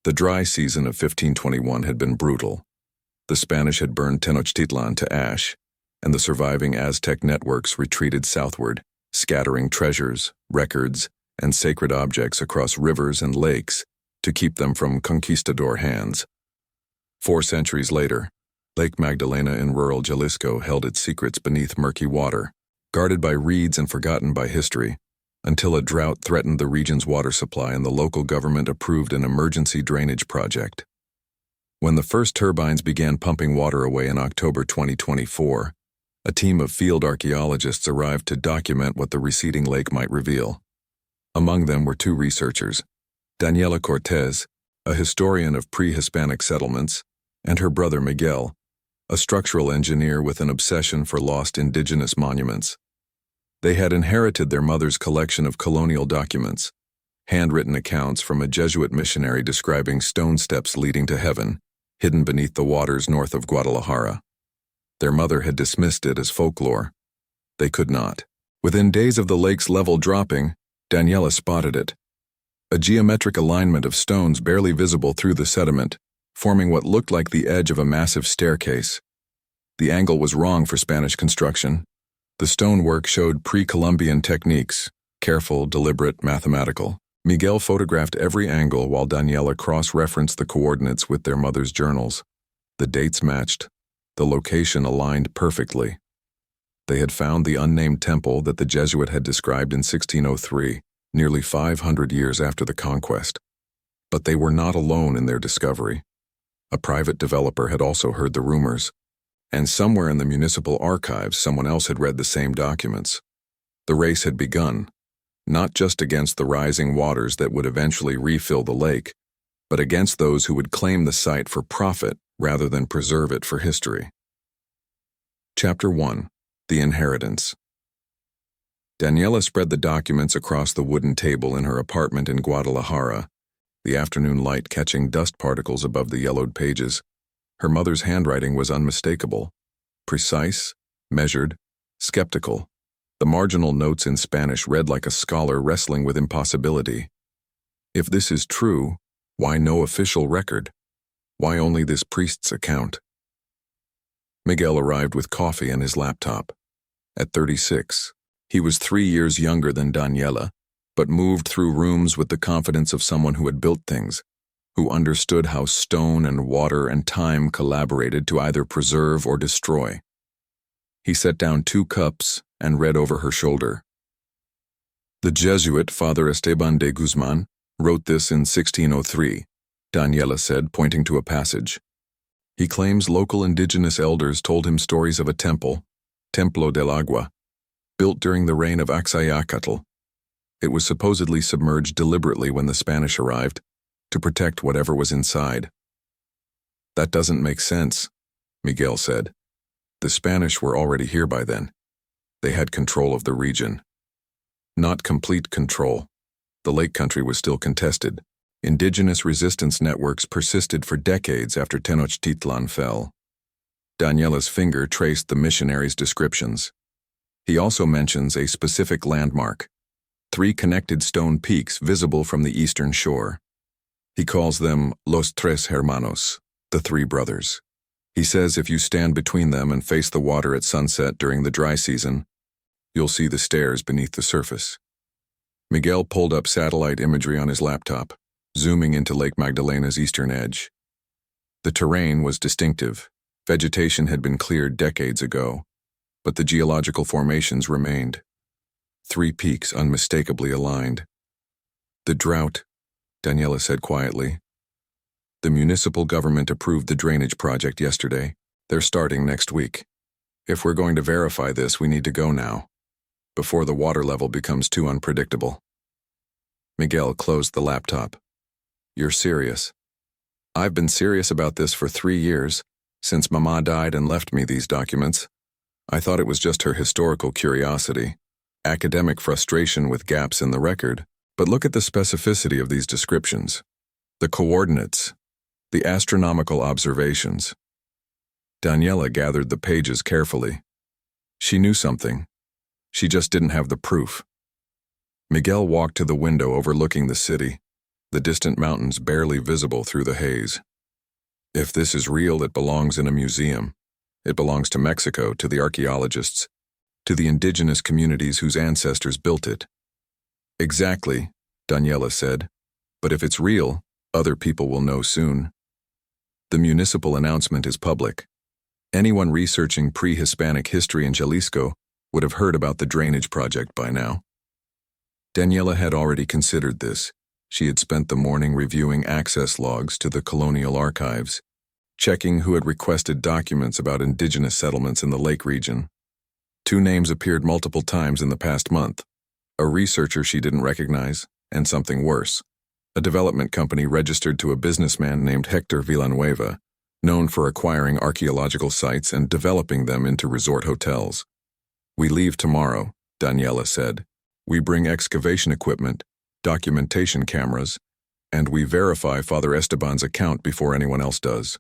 The dry season of 1521 had been brutal. The Spanish had burned Tenochtitlan to ash, and the surviving Aztec networks retreated southward, scattering treasures, records, and sacred objects across rivers and lakes to keep them from conquistador hands. 4 centuries later, Lake Magdalena in rural Jalisco held its secrets beneath murky water, guarded by reeds and forgotten by history, until a drought threatened the region's water supply and the local government approved an emergency drainage project. When the first turbines began pumping water away in October 2024, a team of field archaeologists arrived to document what the receding lake might reveal. Among them were 2 researchers, Daniela Cortez, a historian of pre-Hispanic settlements, and her brother Miguel, a structural engineer with an obsession for lost indigenous monuments. They had inherited their mother's collection of colonial documents, handwritten accounts from a Jesuit missionary describing stone steps leading to heaven, hidden beneath the waters north of Guadalajara. Their mother had dismissed it as folklore. They could not. Within days of the lake's level dropping, Daniela spotted it. A geometric alignment of stones barely visible through the sediment, forming what looked like the edge of a massive staircase. The angle was wrong for Spanish construction. The stonework showed pre-Columbian techniques, careful, deliberate, mathematical. Miguel photographed every angle while Daniela cross-referenced the coordinates with their mother's journals. The dates matched. The location aligned perfectly. They had found the unnamed temple that the Jesuit had described in 1603, nearly 500 years after the Conquest. But they were not alone in their discovery. A private developer had also heard the rumors, and somewhere in the municipal archives someone else had read the same documents. The race had begun, not just against the rising waters that would eventually refill the lake, but against those who would claim the site for profit rather than preserve it for history. Chapter 1. The Inheritance. Daniela spread the documents across the wooden table in her apartment in Guadalajara, the afternoon light catching dust particles above the yellowed pages. Her mother's handwriting was unmistakable, precise, measured, skeptical. The marginal notes in Spanish read like a scholar wrestling with impossibility. If this is true, why no official record? Why only this priest's account? Miguel arrived with coffee and his laptop. At 36, he was 3 years younger than Daniela, but moved through rooms with the confidence of someone who had built things, who understood how stone and water and time collaborated to either preserve or destroy. He set down 2 cups and read over her shoulder. The Jesuit, Father Esteban de Guzman, wrote this in 1603, Daniela said, pointing to a passage. He claims local indigenous elders told him stories of a temple, Templo del Agua, built during the reign of Axayacatl. It was supposedly submerged deliberately when the Spanish arrived, to protect whatever was inside. That doesn't make sense, Miguel said. The Spanish were already here by then. They had control of the region. Not complete control. The lake country was still contested. Indigenous resistance networks persisted for decades after Tenochtitlan fell. Daniela's finger traced the missionaries' descriptions. He also mentions a specific landmark, 3 connected stone peaks visible from the eastern shore. He calls them Los Tres Hermanos, the 3 brothers. He says if you stand between them and face the water at sunset during the dry season, you'll see the stairs beneath the surface. Miguel pulled up satellite imagery on his laptop, zooming into Lake Magdalena's eastern edge. The terrain was distinctive. Vegetation had been cleared decades ago, but the geological formations remained. 3 peaks unmistakably aligned. The drought, Daniela said quietly. The municipal government approved the drainage project yesterday. They're starting next week. If we're going to verify this, we need to go now, before the water level becomes too unpredictable. Miguel closed the laptop. You're serious? I've been serious about this for 3 years, since Mama died and left me these documents. I thought it was just her historical curiosity, academic frustration with gaps in the record, but look at the specificity of these descriptions. The coordinates, the astronomical observations. Daniela gathered the pages carefully. She knew something. She just didn't have the proof. Miguel walked to the window overlooking the city. the distant mountains barely visible through the haze. If this is real, it belongs in a museum. It belongs to Mexico, to the archaeologists, to the indigenous communities whose ancestors built it. Exactly, Daniela said. But if it's real, other people will know soon. The municipal announcement is public. Anyone researching pre-Hispanic history in Jalisco would have heard about the drainage project by now. Daniela had already considered this. She had spent the morning reviewing access logs to the colonial archives, checking who had requested documents about indigenous settlements in the lake region. 2 names appeared multiple times in the past month: a researcher she didn't recognize, and something worse, a development company registered to a businessman named Hector Villanueva, known for acquiring archaeological sites and developing them into resort hotels. "We leave tomorrow," Daniela said. "We bring excavation equipment, documentation cameras, and we verify Father Esteban's account before anyone else does."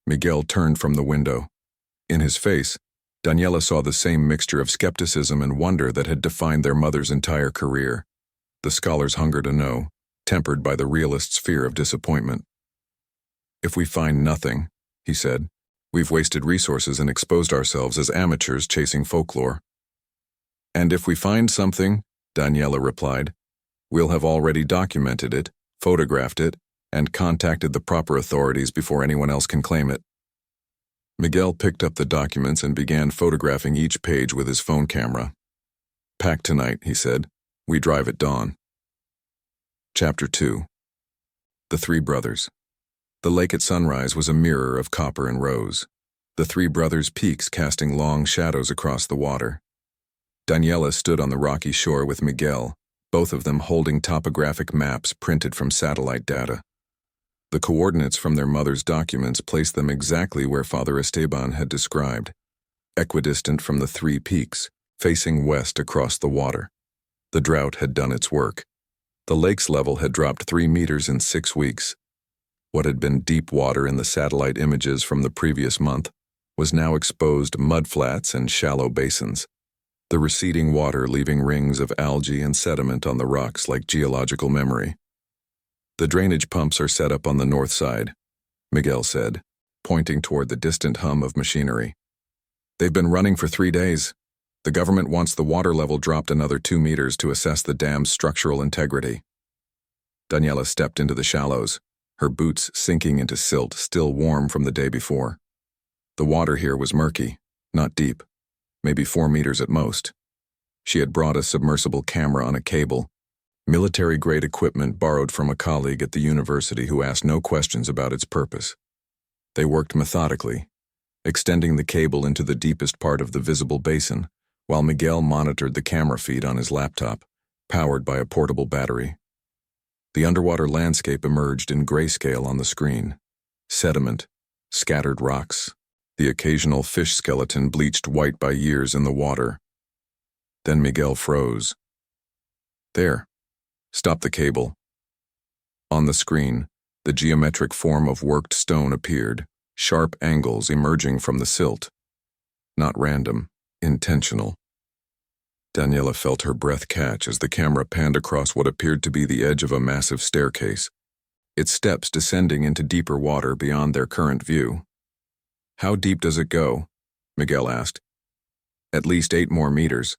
Miguel turned from the window. In his face, Daniela saw the same mixture of skepticism and wonder that had defined their mother's entire career. The scholar's hunger to know, tempered by the realist's fear of disappointment. "If we find nothing," he said, "we've wasted resources and exposed ourselves as amateurs chasing folklore." "And if we find something," Daniela replied, "we'll have already documented it, photographed it, and contacted the proper authorities before anyone else can claim it." Miguel picked up the documents and began photographing each page with his phone camera. "Pack tonight," he said. "We drive at dawn." Chapter 2. The Three Brothers. The lake at sunrise was a mirror of copper and rose, the three brothers' peaks casting long shadows across the water. Daniela stood on the rocky shore with Miguel, both of them holding topographic maps printed from satellite data. The coordinates from their mother's documents placed them exactly where Father Esteban had described, equidistant from the 3 peaks, facing west across the water. The drought had done its work. The lake's level had dropped 3 meters in 6 weeks. What had been deep water in the satellite images from the previous month was now exposed mudflats and shallow basins, the receding water leaving rings of algae and sediment on the rocks like geological memory. "The drainage pumps are set up on the north side," Miguel said, pointing toward the distant hum of machinery. "They've been running for 3 days. The government wants the water level dropped another 2 meters to assess the dam's structural integrity." Daniela stepped into the shallows, her boots sinking into silt still warm from the day before. The water here was murky, not deep, maybe 4 meters at most. She had brought a submersible camera on a cable, military-grade equipment borrowed from a colleague at the university who asked no questions about its purpose. They worked methodically, extending the cable into the deepest part of the visible basin, while Miguel monitored the camera feed on his laptop, powered by a portable battery. The underwater landscape emerged in grayscale on the screen. Sediment, scattered rocks, the occasional fish skeleton bleached white by years in the water. Then Miguel froze. "There. Stop the cable." On the screen, the geometric form of worked stone appeared, sharp angles emerging from the silt. Not random, intentional. Daniela felt her breath catch as the camera panned across what appeared to be the edge of a massive staircase, its steps descending into deeper water beyond their current view. "How deep does it go?" Miguel asked. "At least 8 more meters.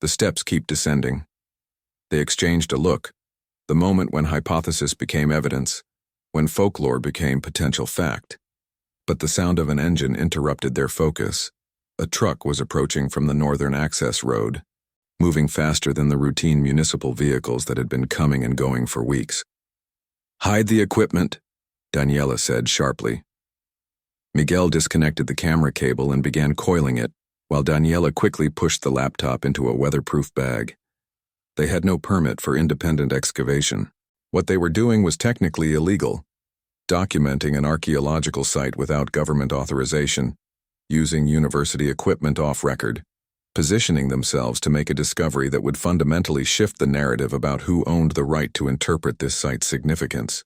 The steps keep descending." They exchanged a look, the moment when hypothesis became evidence, when folklore became potential fact. But the sound of an engine interrupted their focus. A truck was approaching from the northern access road, moving faster than the routine municipal vehicles that had been coming and going for weeks. "Hide the equipment," Daniela said sharply. Miguel disconnected the camera cable and began coiling it, while Daniela quickly pushed the laptop into a weatherproof bag. They had no permit for independent excavation. What they were doing was technically illegal, documenting an archaeological site without government authorization, using university equipment off record, positioning themselves to make a discovery that would fundamentally shift the narrative about who owned the right to interpret this site's significance.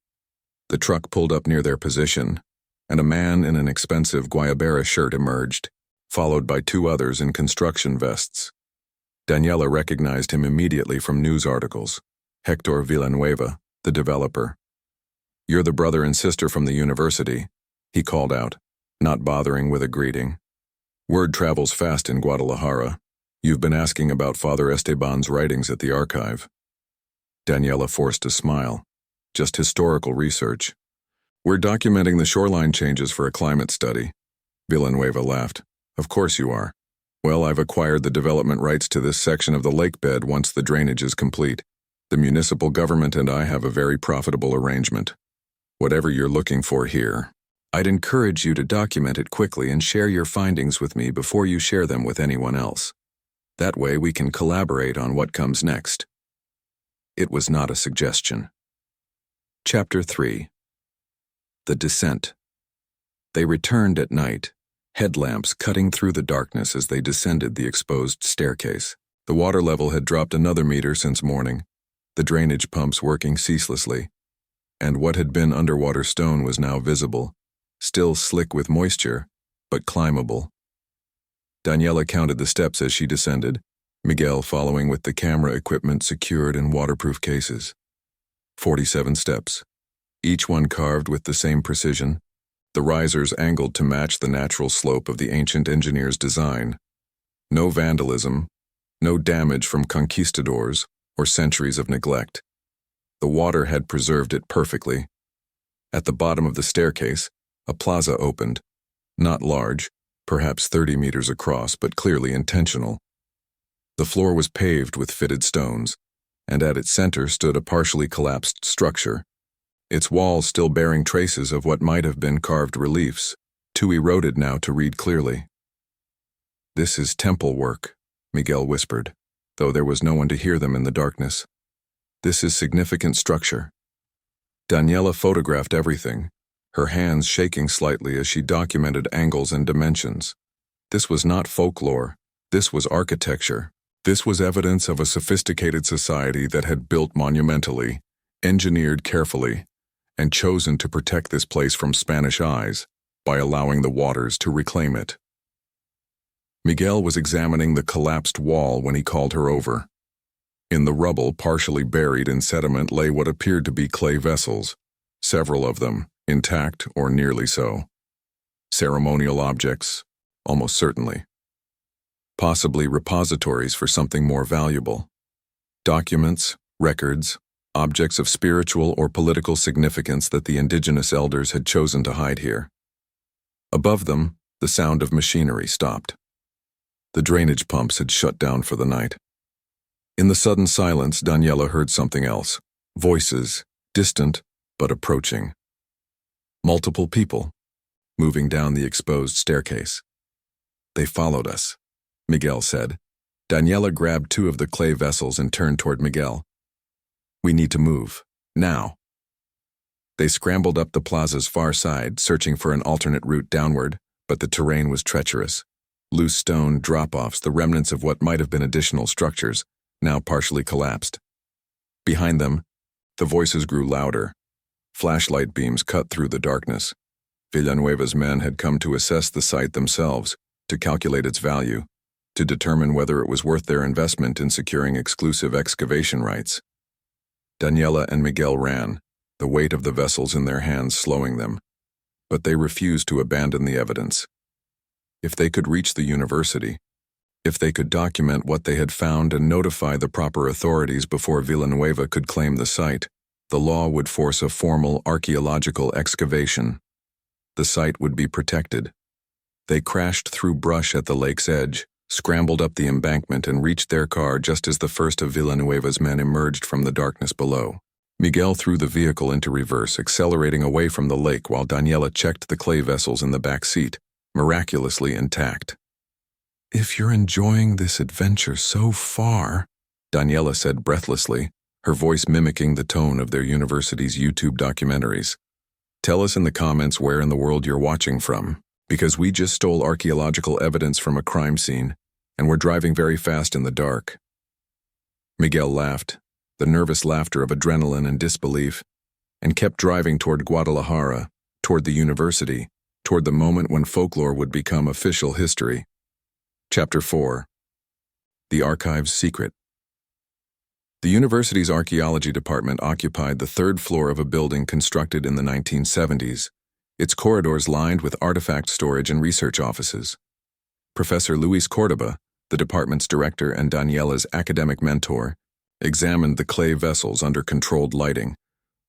The truck pulled up near their position, and a man in an expensive Guayabera shirt emerged, followed by 2 others in construction vests. Daniela recognized him immediately from news articles. Hector Villanueva, the developer. "You're the brother and sister from the university," he called out, not bothering with a greeting. "Word travels fast in Guadalajara. You've been asking about Father Esteban's writings at the archive." Daniela forced a smile. "Just historical research. We're documenting the shoreline changes for a climate study." Villanueva laughed. "Of course you are. Well, I've acquired the development rights to this section of the lake bed once the drainage is complete. The municipal government and I have a very profitable arrangement. Whatever you're looking for here, I'd encourage you to document it quickly and share your findings with me before you share them with anyone else. That way we can collaborate on what comes next." It was not a suggestion. Chapter 3. The Descent. They returned at night, headlamps cutting through the darkness as they descended the exposed staircase. The water level had dropped another meter since morning, the drainage pumps working ceaselessly, and what had been underwater stone was now visible, still slick with moisture, but climbable. Daniela counted the steps as she descended, Miguel following with the camera equipment secured in waterproof cases. 47 steps, each one carved with the same precision, the risers angled to match the natural slope of the ancient engineer's design. No vandalism, no damage from conquistadors or centuries of neglect. The water had preserved it perfectly. At the bottom of the staircase, a plaza opened, not large, perhaps 30 meters across, but clearly intentional. The floor was paved with fitted stones, and at its center stood a partially collapsed structure, its walls still bearing traces of what might have been carved reliefs, too eroded now to read clearly. "This is temple work," Miguel whispered, though there was no one to hear them in the darkness. "This is significant structure." Daniela photographed everything, her hands shaking slightly as she documented angles and dimensions. This was not folklore, this was architecture. This was evidence of a sophisticated society that had built monumentally, engineered carefully, and chosen to protect this place from Spanish eyes by allowing the waters to reclaim it. Miguel was examining the collapsed wall when he called her over. In the rubble, partially buried in sediment, lay what appeared to be clay vessels, several of them, intact or nearly so. Ceremonial objects, almost certainly. Possibly repositories for something more valuable. Documents, records, objects of spiritual or political significance that the indigenous elders had chosen to hide here. Above them, the sound of machinery stopped. The drainage pumps had shut down for the night. In the sudden silence, Daniela heard something else. Voices, distant but approaching. Multiple people, moving down the exposed staircase. "They followed us," Miguel said. Daniela grabbed two of the clay vessels and turned toward Miguel. "We need to move, now." They scrambled up the plaza's far side, searching for an alternate route downward, but the terrain was treacherous. Loose stone drop-offs, the remnants of what might have been additional structures, now partially collapsed. Behind them, the voices grew louder. Flashlight beams cut through the darkness. Villanueva's men had come to assess the site themselves, to calculate its value, to determine whether it was worth their investment in securing exclusive excavation rights. Daniela and Miguel ran, the weight of the vessels in their hands slowing them, but they refused to abandon the evidence. If they could reach the university, if they could document what they had found and notify the proper authorities before Villanueva could claim the site, the law would force a formal archaeological excavation. The site would be protected. They crashed through brush at the lake's edge, scrambled up the embankment and reached their car just as the first of Villanueva's men emerged from the darkness below. Miguel threw the vehicle into reverse, accelerating away from the lake while Daniela checked the clay vessels in the back seat, miraculously intact. "If you're enjoying this adventure so far," Daniela said breathlessly, her voice mimicking the tone of their university's YouTube documentaries, "tell us in the comments where in the world you're watching from. Because we just stole archaeological evidence from a crime scene, and we're driving very fast in the dark." Miguel laughed, the nervous laughter of adrenaline and disbelief, and kept driving toward Guadalajara, toward the university, toward the moment when folklore would become official history. Chapter 4. The Archive's Secret. The university's archaeology department occupied the third floor of a building constructed in the 1970s, its corridors lined with artifact storage and research offices. Professor Luis Cordoba, the department's director and Daniela's academic mentor, examined the clay vessels under controlled lighting,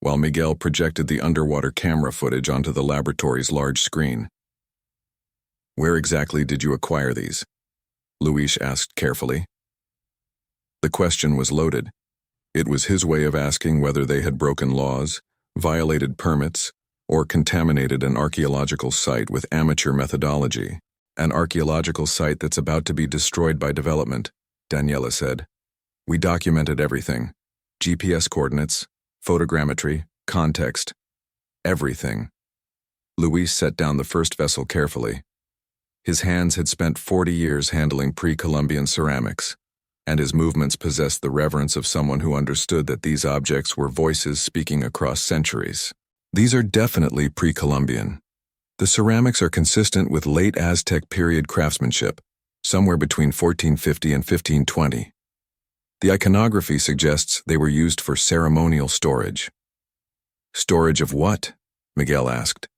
while Miguel projected the underwater camera footage onto the laboratory's large screen. "Where exactly did you acquire these?" Luis asked carefully. The question was loaded. It was his way of asking whether they had broken laws, violated permits, or contaminated an archaeological site with amateur methodology. "An archaeological site that's about to be destroyed by development," Daniela said. "We documented everything. GPS coordinates, photogrammetry, context, everything." Luis set down the first vessel carefully. His hands had spent 40 years handling pre-Columbian ceramics, and his movements possessed the reverence of someone who understood that these objects were voices speaking across centuries. "These are definitely pre-Columbian. The ceramics are consistent with late Aztec period craftsmanship, somewhere between 1450 and 1520. The iconography suggests they were used for ceremonial storage." "Storage of what?" Miguel asked.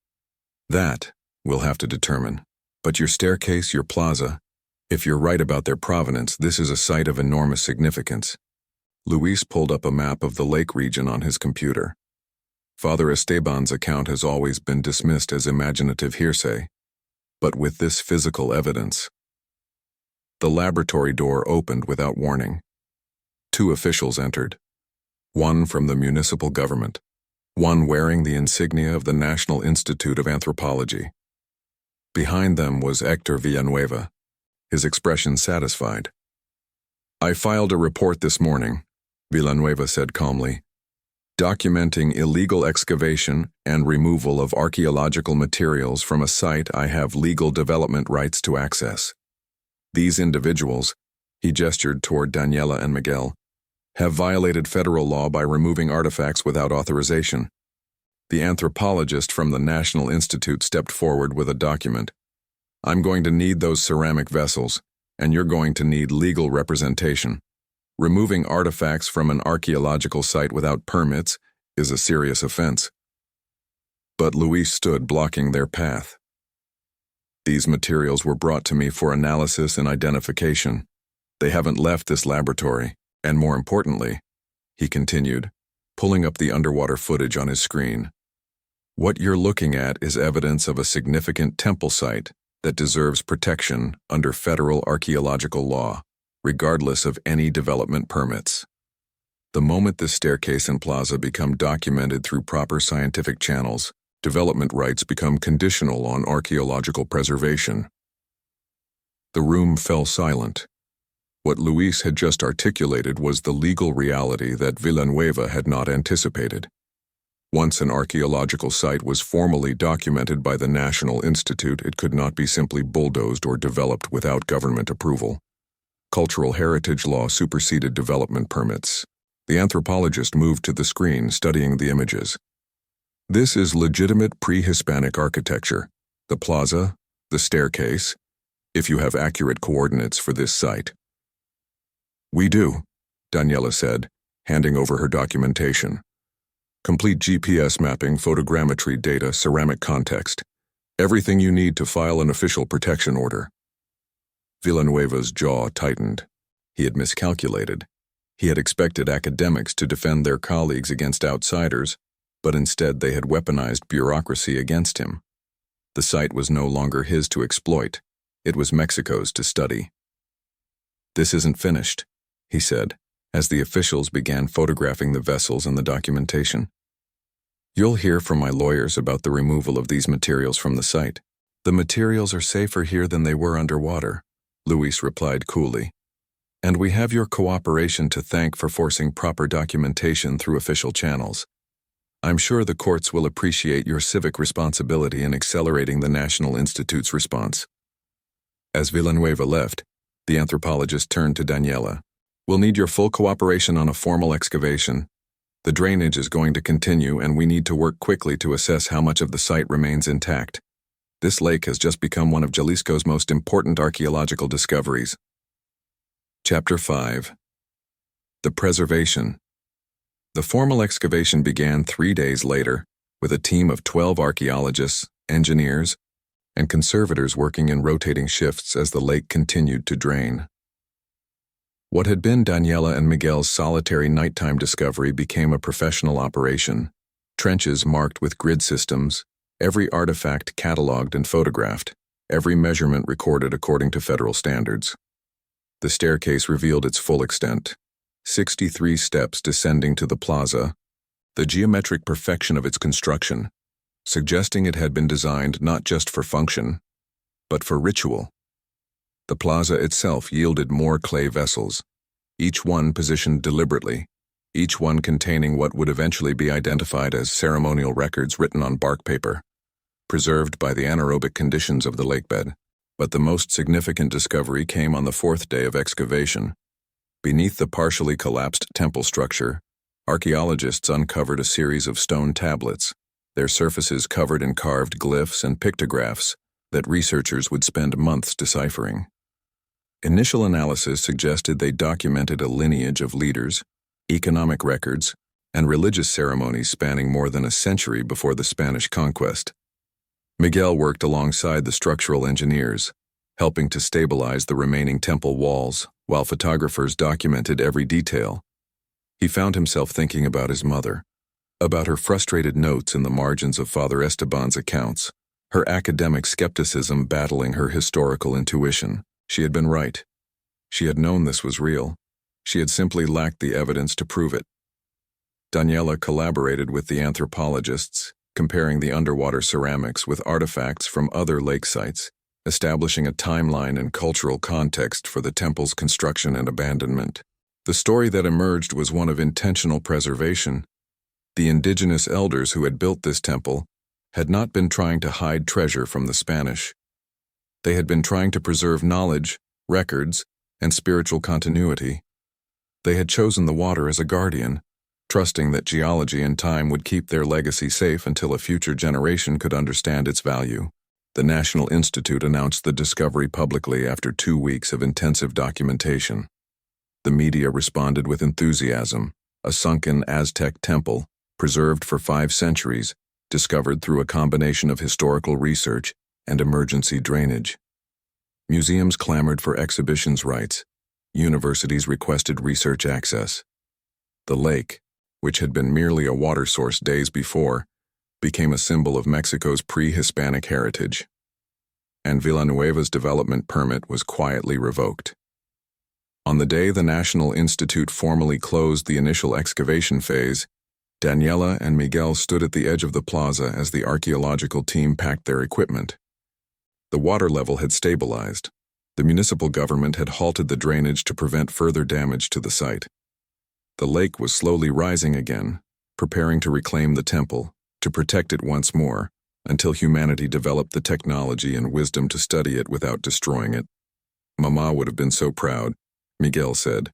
"That we'll have to determine. But your staircase, your plaza, if you're right about their provenance, this is a site of enormous significance." Luis pulled up a map of the lake region on his computer. Father Esteban's account has always been dismissed as imaginative hearsay, but with this physical evidence. The laboratory door opened without warning. 2 officials entered. One from the municipal government, one wearing the insignia of the National Institute of Anthropology. Behind them was Hector Villanueva, his expression satisfied. "I filed a report this morning," Villanueva said calmly, "documenting illegal excavation and removal of archaeological materials from a site I have legal development rights to access. These individuals," he gestured toward Daniela and Miguel, "have violated federal law by removing artifacts without authorization." The anthropologist from the National Institute stepped forward with a document. "I'm going to need those ceramic vessels, and you're going to need legal representation. Removing artifacts from an archaeological site without permits is a serious offense." But Luis stood blocking their path. "These materials were brought to me for analysis and identification. They haven't left this laboratory, and more importantly," he continued, pulling up the underwater footage on his screen, "what you're looking at is evidence of a significant temple site that deserves protection under federal archaeological law, regardless of any development permits. The moment this staircase and plaza become documented through proper scientific channels, development rights become conditional on archaeological preservation." The room fell silent. What Luis had just articulated was the legal reality that Villanueva had not anticipated. Once an archaeological site was formally documented by the National Institute, it could not be simply bulldozed or developed without government approval. Cultural heritage law superseded development permits. The anthropologist moved to the screen, studying the images. "This is legitimate pre-Hispanic architecture. The plaza, the staircase, if you have accurate coordinates for this site." "We do," Daniela said, handing over her documentation. "Complete GPS mapping, photogrammetry data, ceramic context. Everything you need to file an official protection order." Villanueva's jaw tightened. He had miscalculated. He had expected academics to defend their colleagues against outsiders, but instead they had weaponized bureaucracy against him. The site was no longer his to exploit. It was Mexico's to study. "This isn't finished," he said, as the officials began photographing the vessels and the documentation. "You'll hear from my lawyers about the removal of these materials from the site. The materials are safer here than they were underwater," Luis replied coolly. "And we have your cooperation to thank for forcing proper documentation through official channels. I'm sure the courts will appreciate your civic responsibility in accelerating the National Institute's response." As Villanueva left, the anthropologist turned to Daniela. "We'll need your full cooperation on a formal excavation. The drainage is going to continue, and we need to work quickly to assess how much of the site remains intact. This lake has just become one of Jalisco's most important archaeological discoveries." Chapter 5. The preservation. The formal excavation began 3 days later, with a team of 12 archaeologists, engineers, and conservators working in rotating shifts as the lake continued to drain. What had been Daniela and Miguel's solitary nighttime discovery became a professional operation. Trenches marked with grid systems, every artifact cataloged and photographed, every measurement recorded according to federal standards. The staircase revealed its full extent. 63 steps descending to the plaza, the geometric perfection of its construction, suggesting it had been designed not just for function, but for ritual. The plaza itself yielded more clay vessels, each one positioned deliberately, each one containing what would eventually be identified as ceremonial records written on bark paper, preserved by the anaerobic conditions of the lakebed. But the most significant discovery came on the 4th day of excavation. Beneath the partially collapsed temple structure, archaeologists uncovered a series of stone tablets, their surfaces covered in carved glyphs and pictographs that researchers would spend months deciphering. Initial analysis suggested they documented a lineage of leaders, economic records, and religious ceremonies spanning more than a century before the Spanish conquest. Miguel worked alongside the structural engineers, helping to stabilize the remaining temple walls, while photographers documented every detail. He found himself thinking about his mother, about her frustrated notes in the margins of Father Esteban's accounts, her academic skepticism battling her historical intuition. She had been right. She had known this was real. She had simply lacked the evidence to prove it. Daniela collaborated with the anthropologists, comparing the underwater ceramics with artifacts from other lake sites, establishing a timeline and cultural context for the temple's construction and abandonment. The story that emerged was one of intentional preservation. The indigenous elders who had built this temple had not been trying to hide treasure from the Spanish. They had been trying to preserve knowledge, records, and spiritual continuity. They had chosen the water as a guardian, trusting that geology and time would keep their legacy safe until a future generation could understand its value. The National Institute announced the discovery publicly after 2 weeks of intensive documentation. The media responded with enthusiasm. A sunken Aztec temple, preserved for 5 centuries, discovered through a combination of historical research and emergency drainage. Museums clamored for exhibitions rights. Universities requested research access. The lake, which had been merely a water source days before, became a symbol of Mexico's pre-Hispanic heritage. And Villanueva's development permit was quietly revoked. On the day the National Institute formally closed the initial excavation phase, Daniela and Miguel stood at the edge of the plaza as the archaeological team packed their equipment. The water level had stabilized. The municipal government had halted the drainage to prevent further damage to the site. The lake was slowly rising again, preparing to reclaim the temple, to protect it once more, until humanity developed the technology and wisdom to study it without destroying it. Mama would have been so proud, Miguel said,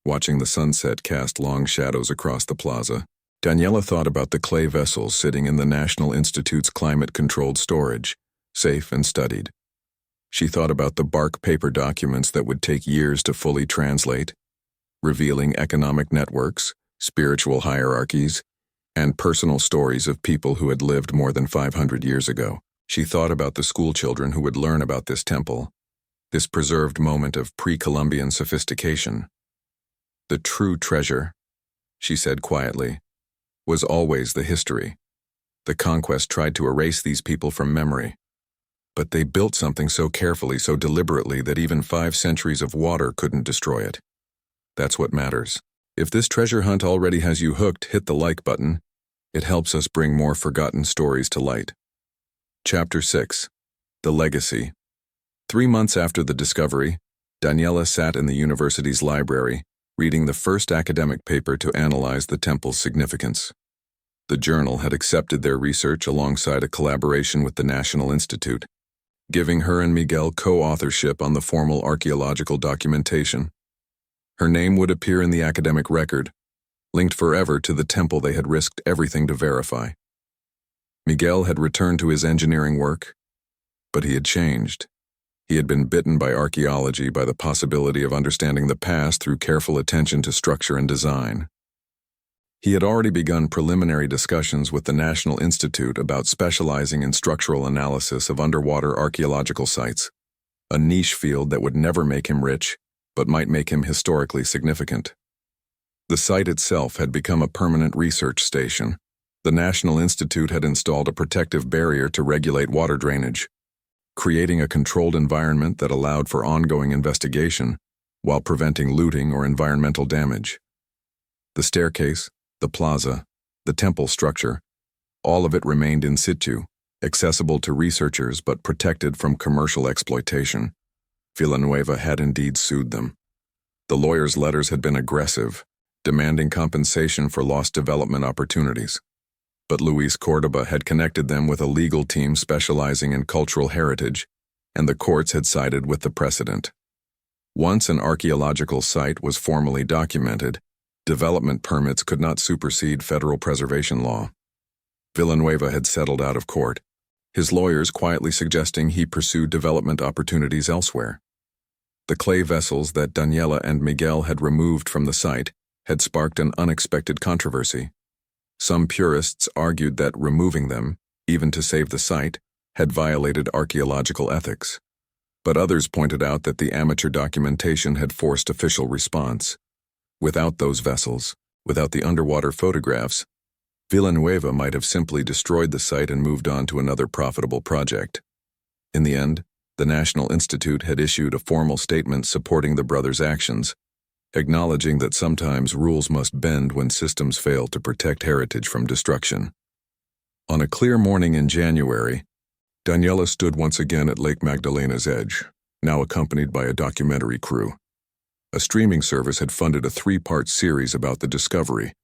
watching the sunset cast long shadows across the plaza. Daniela thought about the clay vessels sitting in the National Institute's climate-controlled storage, safe and studied. She thought about the bark paper documents that would take years to fully translate, revealing economic networks, spiritual hierarchies, and personal stories of people who had lived more than 500 years ago. She thought about the schoolchildren who would learn about this temple, this preserved moment of pre-Columbian sophistication. The true treasure, she said quietly, was always the history. The conquest tried to erase these people from memory. But they built something so carefully, so deliberately, that even 5 centuries of water couldn't destroy it. That's what matters. If this treasure hunt already has you hooked, hit the like button. It helps us bring more forgotten stories to light. Chapter 6. The Legacy. 3 months after the discovery, Daniela sat in the university's library, reading the first academic paper to analyze the temple's significance. The journal had accepted their research alongside a collaboration with the National Institute, giving her and Miguel co-authorship on the formal archaeological documentation. Her name would appear in the academic record, linked forever to the temple they had risked everything to verify. Miguel had returned to his engineering work, but he had changed. He had been bitten by archaeology, by the possibility of understanding the past through careful attention to structure and design. He had already begun preliminary discussions with the National Institute about specializing in structural analysis of underwater archaeological sites, a niche field that would never make him rich, but might make him historically significant. The site itself had become a permanent research station. The National Institute had installed a protective barrier to regulate water drainage, creating a controlled environment that allowed for ongoing investigation while preventing looting or environmental damage. The staircase, the plaza, the temple structure, all of it remained in situ, accessible to researchers but protected from commercial exploitation. Villanueva had indeed sued them. The lawyers' letters had been aggressive, demanding compensation for lost development opportunities. But Luis Cordoba had connected them with a legal team specializing in cultural heritage, and the courts had sided with the precedent. Once an archaeological site was formally documented, development permits could not supersede federal preservation law. Villanueva had settled out of court, his lawyers quietly suggesting he pursue development opportunities elsewhere. The clay vessels that Daniela and Miguel had removed from the site had sparked an unexpected controversy. Some purists argued that removing them, even to save the site, had violated archaeological ethics. But others pointed out that the amateur documentation had forced official response. Without those vessels, without the underwater photographs, Villanueva might have simply destroyed the site and moved on to another profitable project. In the end, the National Institute had issued a formal statement supporting the brothers' actions, acknowledging that sometimes rules must bend when systems fail to protect heritage from destruction. On a clear morning in January, Daniela stood once again at Lake Magdalena's edge, now accompanied by a documentary crew. A streaming service had funded a 3-part series about the discovery,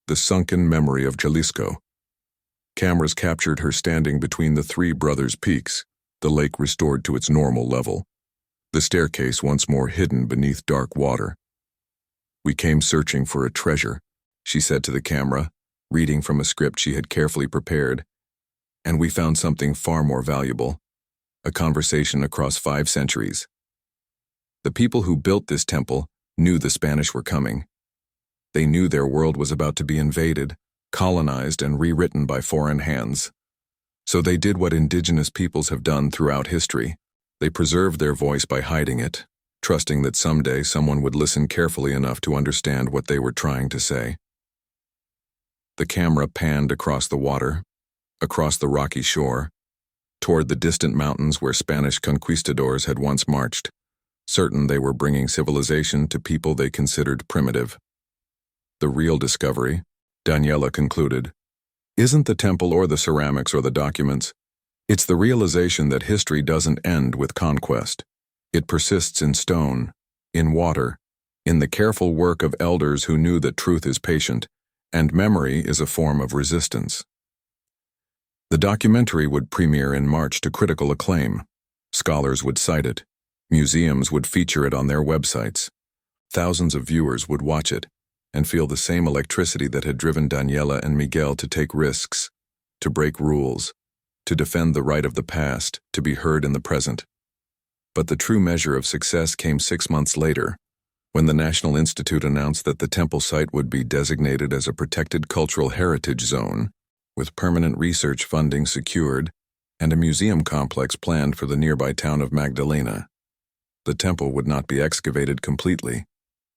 the sunken memory of Jalisco. Cameras captured her standing between the three brothers' peaks, the lake restored to its normal level, the staircase once more hidden beneath dark water. "We came searching for a treasure," she said to the camera, reading from a script she had carefully prepared, "and we found something far more valuable, a conversation across 5 centuries. The people who built this temple knew the Spanish were coming. They knew their world was about to be invaded, colonized, and rewritten by foreign hands. So they did what indigenous peoples have done throughout history. They preserved their voice by hiding it, trusting that someday someone would listen carefully enough to understand what they were trying to say." The camera panned across the water, across the rocky shore, toward the distant mountains where Spanish conquistadors had once marched, certain they were bringing civilization to people they considered primitive. "The real discovery," Daniela concluded, "isn't the temple or the ceramics or the documents. It's the realization that history doesn't end with conquest. It persists in stone, in water, in the careful work of elders who knew that truth is patient, and memory is a form of resistance." The documentary would premiere in March to critical acclaim. Scholars would cite it. Museums would feature it on their websites. Thousands of viewers would watch it and feel the same electricity that had driven Daniela and Miguel to take risks, to break rules, to defend the right of the past, to be heard in the present. But the true measure of success came 6 months later, when the National Institute announced that the temple site would be designated as a protected cultural heritage zone, with permanent research funding secured and a museum complex planned for the nearby town of Magdalena. The temple would not be excavated completely.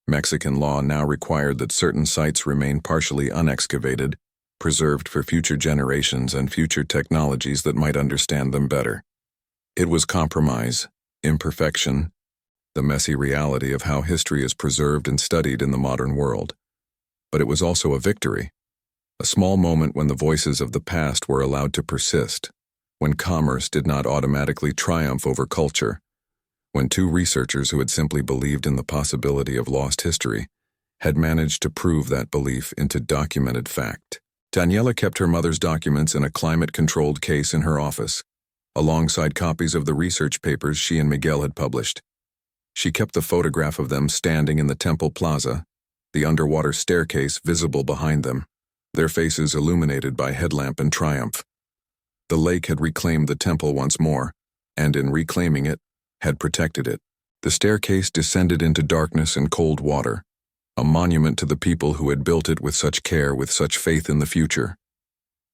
Mexican law now required that certain sites remain partially unexcavated, preserved for future generations and future technologies that might understand them better. It was compromise, imperfection, the messy reality of how history is preserved and studied in the modern world. But it was also a victory, a small moment when the voices of the past were allowed to persist, when commerce did not automatically triumph over culture, when 2 researchers who had simply believed in the possibility of lost history had managed to prove that belief into documented fact. Daniela kept her mother's documents in a climate-controlled case in her office, alongside copies of the research papers she and Miguel had published. She kept the photograph of them standing in the temple plaza, the underwater staircase visible behind them, their faces illuminated by headlamp and triumph. The lake had reclaimed the temple once more, and in reclaiming it, had protected it. The staircase descended into darkness and cold water, a monument to the people who had built it with such care, with such faith in the future.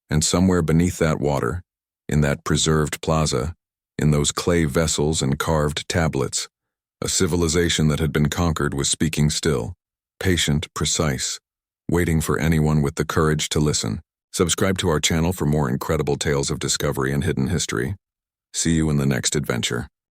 And somewhere beneath that water, in that preserved plaza, in those clay vessels and carved tablets, a civilization that had been conquered was speaking still, patient, precise, waiting for anyone with the courage to listen. Subscribe to our channel for more incredible tales of discovery and hidden history. See you in the next adventure.